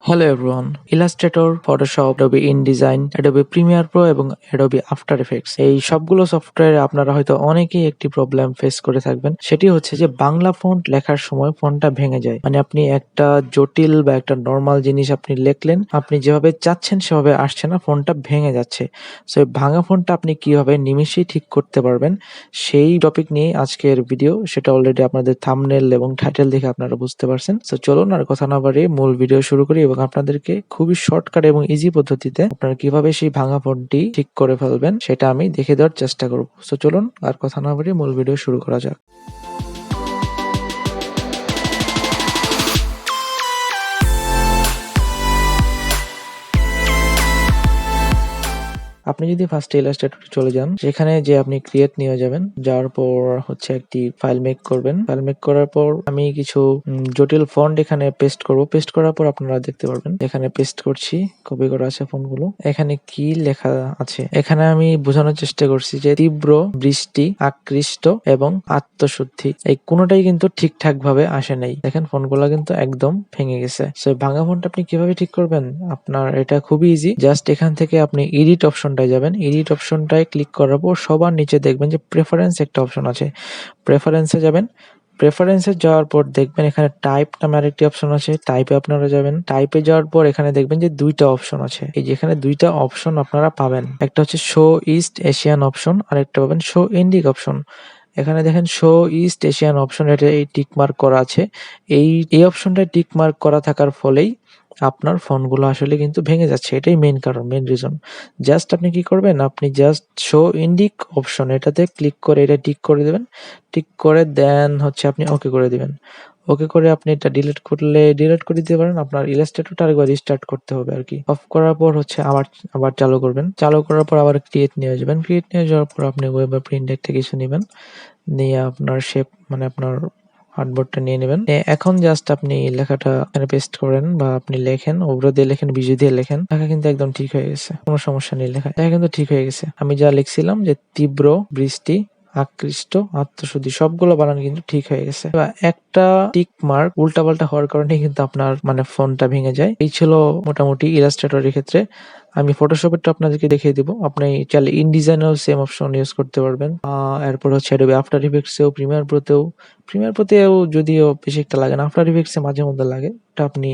Hello everyone, Illustrator, Photoshop, Adobe InDesign, Adobe Premiere Pro এবং Adobe After Effects এই সবগুলো সফটওয়্যারে আপনারা হয়তো অনেকেই একটি প্রবলেম ফেস করে থাকবেন। সেটি হচ্ছে যে বাংলা ফন্ট লেখার সময় ফন্টটা ভেঙে যায়। মানে আপনি একটা জটিল বা একটা নরমাল জিনিস আপনি লিখলেন, আপনি যেভাবে চাচ্ছেন সেভাবে আসছে না, ফন্টটা ভেঙে যাচ্ছে। সো এই ভাঙা ফন্টটা আপনি কিভাবে নিমেষেই ঠিক করতে পারবেন সেই টপিক নিয়ে আজকের ভিডিও। সেটা অলরেডি আপনাদের থাম্বনেল এবং টাইটেল দেখে আপনারা বুঝতে পারছেন। সো চলুন আর কথা না বাড়িয়ে মূল ভিডিও শুরু করি এবং আপনাদেরকে খুবই শর্টকাট এবং ইজি পদ্ধতিতে আপনারা কিভাবে সেই ভাঙা ফন্টটি ঠিক করে ফেলবেন সেটা আমি দেখে দেওয়ার চেষ্টা করব। সো চলুন আর কথা না বাড়িয়ে মূল ভিডিও শুরু করা যাক। আপনি যদি ফার্স্টে ইলাস্ট্রেটরে চলে যান, সেখানে যে আপনি ক্রিয়েট নিয়ে যাবেন, যাওয়ার পর হচ্ছে একটি ফাইল মেক করবেন। ফাইল মেক করার পর আমি কিছু জটিল ফন্ট এখানে পেস্ট করব। পেস্ট করার পর আপনারা দেখতে পারবেন এখানে পেস্ট করছি, কপি করা আছে ফন্টগুলো। এখানে কি লেখা আছে, এখানে আমি বোঝানোর চেষ্টা করছি যে তীব্র, বৃষ্টি, আকৃষ্ট এবং আত্মশুদ্ধি এই কোনোটাই কিন্তু ঠিকঠাক ভাবে আসে নাই। দেখেন ফন্টগুলো কিন্তু একদম ভেঙে গেছে। সো ভাঙা ফন্ট আপনি কিভাবে ঠিক করবেন, আপনার এটা খুবই ইজি। জাস্ট এখান থেকে আপনি এডিট অপশনটায় যাবেন। এডিট অপশনটায় ক্লিক করার পর সবার নিচে দেখবেন যে প্রেফারেন্স একটা অপশন আছে। প্রেফারেন্সে যাবেন। প্রেফারেন্সে যাওয়ার পর দেখবেন এখানে টাইপ নামে আরেকটি অপশন আছে। টাইপে আপনারা যাবেন। টাইপে যাওয়ার পর এখানে দেখবেন যে দুইটা অপশন আছে। এই যে এখানে দুইটা অপশন আপনারা পাবেন। একটা হচ্ছে শো ইস্ট এশিয়ান অপশন, আর একটা পাবেন শো ইন্ডিক অপশন। এখানে দেখেন শো ইস্ট এশিয়ান অপশন, এটা এই টিক মার্ক করা আছে। এই অপশনটায় টিক মার্ক করা থাকার ফলেই আপনার ফোনগুলো আসলে কিন্তু ভেঙে যাচ্ছে। এটাই মেইন কারণ, মেইন রিজন। জাস্ট আপনি কি করবেন, আপনি জাস্ট শো ইন্ডিক অপশন এটাতে ক্লিক করে এটা টিক করে দেবেন। টিক করে দেন হচ্ছে আপনি ওকে করে দিবেন। ওকে করে আপনি এটা ডিলিট করলে ডিলিট করে দিতে পারেন। আপনার ইলাস্ট্রেটরটা আরেকবার রিস্টার্ট করতে হবে আর কি। অফ করার পর হচ্ছে আবার চালু করবেন। চালু করার পর আবার ক্রিয়েট নিয়ে যাবেন। ক্রিয়েট নিয়ে যাওয়ার পর আপনি ওয়েব বা প্রিন্ট একটা কিছু নেবেন, নিয়ে আপনার শেপ মানে আপনার আর্টবোর্ডটা নিয়ে নেবেন। এখন জাস্ট আপনি লেখাটা এখানে পেস্ট করেন বা আপনি লেখেন, ওভার দিয়ে লেখেন, বিজয় দিয়ে লেখেন। লেখা কিন্তু একদম ঠিক হয়ে গেছে, কোনো সমস্যা নেই। লেখা কিন্তু ঠিক হয়ে গেছে। আমি যা লিখছিলাম যে তীব্র, বৃষ্টি, আকৃষ্ট, আত্মশুদ্ধি সবগুলো বানান কিন্তু ঠিক হয়ে গেছে। একটা টিক মার্ক উল্টাপাল্টা হওয়ার কারণে কিন্তু আপনার মানে ফন্টটা ভেঙে যায়। এই ছিল মোটামুটি ইলাস্ট্রেটরের ক্ষেত্রে। আমি ফটোশপেরটা আপনাদেরকে দেখিয়ে দিব। আপনি চাইলে ইনডিজাইনেও সেম অপশন ইউজ করতে পারবেন। এরপর হচ্ছে অ্যাডোবি আফটার ইফেক্টসেও, প্রিমিয়ার প্রোতেও যদিও বেশি একটা লাগে না, আফটার ইফেক্টসে মাঝে মধ্যে লাগে। এটা আপনি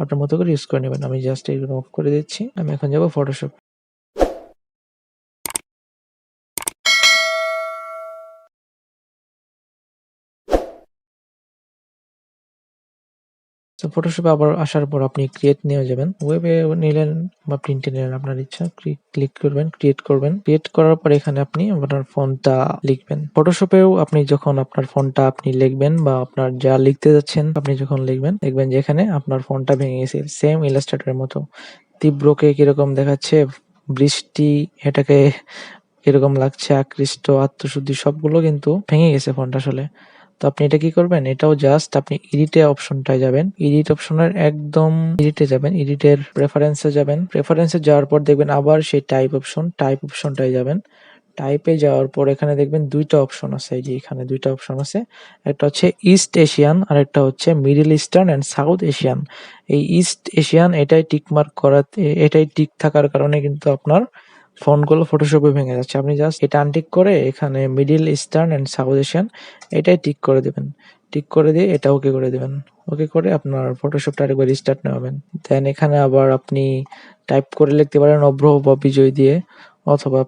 আপনার মতো করে ইউজ করে নেবেন। আমি জাস্ট এগুলো অফ করে দিচ্ছি। আমি এখন যাব ফটোশপ। তো ফটোশপে আবার আসার পর আপনি ক্রিয়েট নিয়ে যাবেন। ওয়েবে নিলেন বা প্রিন্টে নিলেন, আপনার ইচ্ছা। ক্লিক করবেন, ক্রিয়েট করবেন। ক্রিয়েট করার পর এখানে আপনি আপনার ফন্টটা লিখবেন। ফটোশপেও আপনি যখন আপনার ফন্টটা আপনি লিখবেন বা আপনার যা লিখতে যাচ্ছেন আপনি যখন লিখবেন, দেখবেন যে এখানে আপনার ফন্টটা ভেঙে গেছে। সেম ইলাস্ট্রেটরের মতো। তীব্রকে কিরকম দেখাচ্ছে, বৃষ্টি এটাকে কিরকম লাগছে, আকৃষ্ট, আত্মশুদ্ধি সবগুলো কিন্তু ভেঙে গেছে ফন্ট আসলে। তো আপনি এটা কি করবেন, এটাও জাস্ট আপনি এডিটে অপশনটায় যাবেন। এডিট অপশনের একদম এডিটে যাবেন, এডিটের প্রেফারেন্সে যাবেন। প্রেফারেন্সে যাওয়ার পর দেখবেন আবার সেই টাইপ অপশনটায় যাবেন। টাইপে যাওয়ার পর এখানে দেখবেন দুইটা অপশন আছে। এই যে এখানে দুইটা অপশন আছে, একটা হচ্ছে ইস্ট এশিয়ান আর একটা হচ্ছে Middle Eastern and South Asian. এই ইস্ট এশিয়ান এটাই টিক মার্ক করাতে, এটাই টিক থাকার কারণে কিন্তু আপনার ফন্টগুলো ফটোশপে ভেঙে যাচ্ছে। আপনি জাস্ট এটা আনটিক করে এখানে Middle Eastern and South Asian এটাই টিক করে দেবেন। টিক করে দিয়ে এটা ওকে করে দেবেন। ওকে করে আপনার ফটোশপটা আরেকবার রিস্টার্ট নেবেন। দেন এখানে আবার আপনি টাইপ করে লিখতে পারেন অভ্র বা বিজয় দিয়ে, অথবা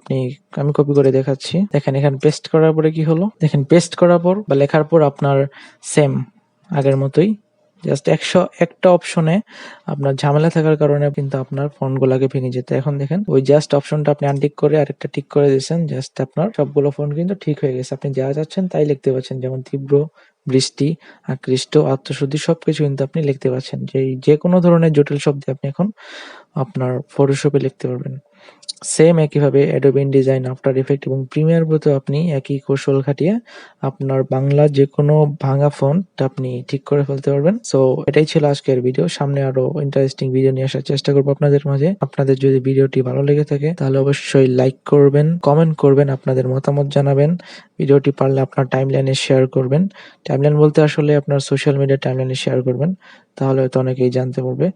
আমি কপি করে দেখাচ্ছি। দেখেন এখানে পেস্ট করার পরে কি হলো, দেখেন পেস্ট করার পর বা লেখার পর আপনার সেম আগের মতোই। জাস্ট একটা অপশনে আপনার ঝামেলা থাকার কারণে কিন্তু আপনার ফন্টগুলোকে ভেঙে যেত। এখন দেখেন ওই জাস্ট অপশনটা আপনি আনটিক করে আরেকটা টিক করে দিয়েছেন, জাস্ট আপনার সবগুলো ফন্ট কিন্তু ঠিক হয়ে গেছে। আপনি যা চাচ্ছেন তাই লিখতে পাচ্ছেন, যেমন তীব্র, বৃষ্টি, আকৃষ্ট, আত্মশুদ্ধি সবকিছু কিন্তু আপনি লিখতে পাচ্ছেন। যে কোনো ধরনের জটিল শব্দ আপনি এখন আপনার ফটোশপে লিখতে পারবেন। সেম একইভাবে অ্যাডোবি ইনডিজাইন, আফটার ইফেক্ট এবং প্রিমিয়ার প্রোতেও আপনি একই কৌশল খাটিয়ে আপনার বাংলা যেকোনো ভাঙা ফন্ট আপনি ঠিক করে ফেলতে পারবেন। সো এটাই ছিল আজকের ভিডিও। সামনে আরো ইন্টারেস্টিং ভিডিও নিয়ে আসার চেষ্টা করবো আপনাদের মাঝে। আপনাদের যদি ভিডিওটি ভালো লেগে থাকে তাহলে অবশ্যই লাইক করবেন, কমেন্ট করবেন, আপনাদের মতামত জানাবেন। ভিডিওটি পারলে আপনার টাইমলাইনে শেয়ার করবেন। টাইমলাইন বলতে আসলে আপনার সোশ্যাল মিডিয়া টাইমলাইনে শেয়ার করবেন, তাহলে হয়তো অনেকেই জানতে পারবে।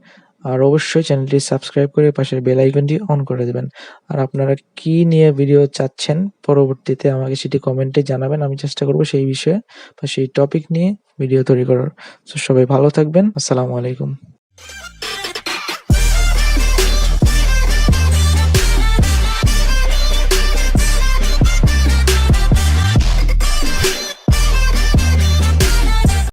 আর অবশ্যই চ্যানেলটি সাবস্ক্রাইব করে পাশের বেল আইকনটি অন করে দেবেন। আর আপনারা কি নিয়ে ভিডিও চাচ্ছেন পরবর্তীতে আমাকে সেটি কমেন্টে জানাবেন। আমি চেষ্টা করব সেই বিষয়ে বা সেই টপিক নিয়ে ভিডিও তৈরি করার। সো সবাই ভালো থাকবেন। আসসালামু আলাইকুম।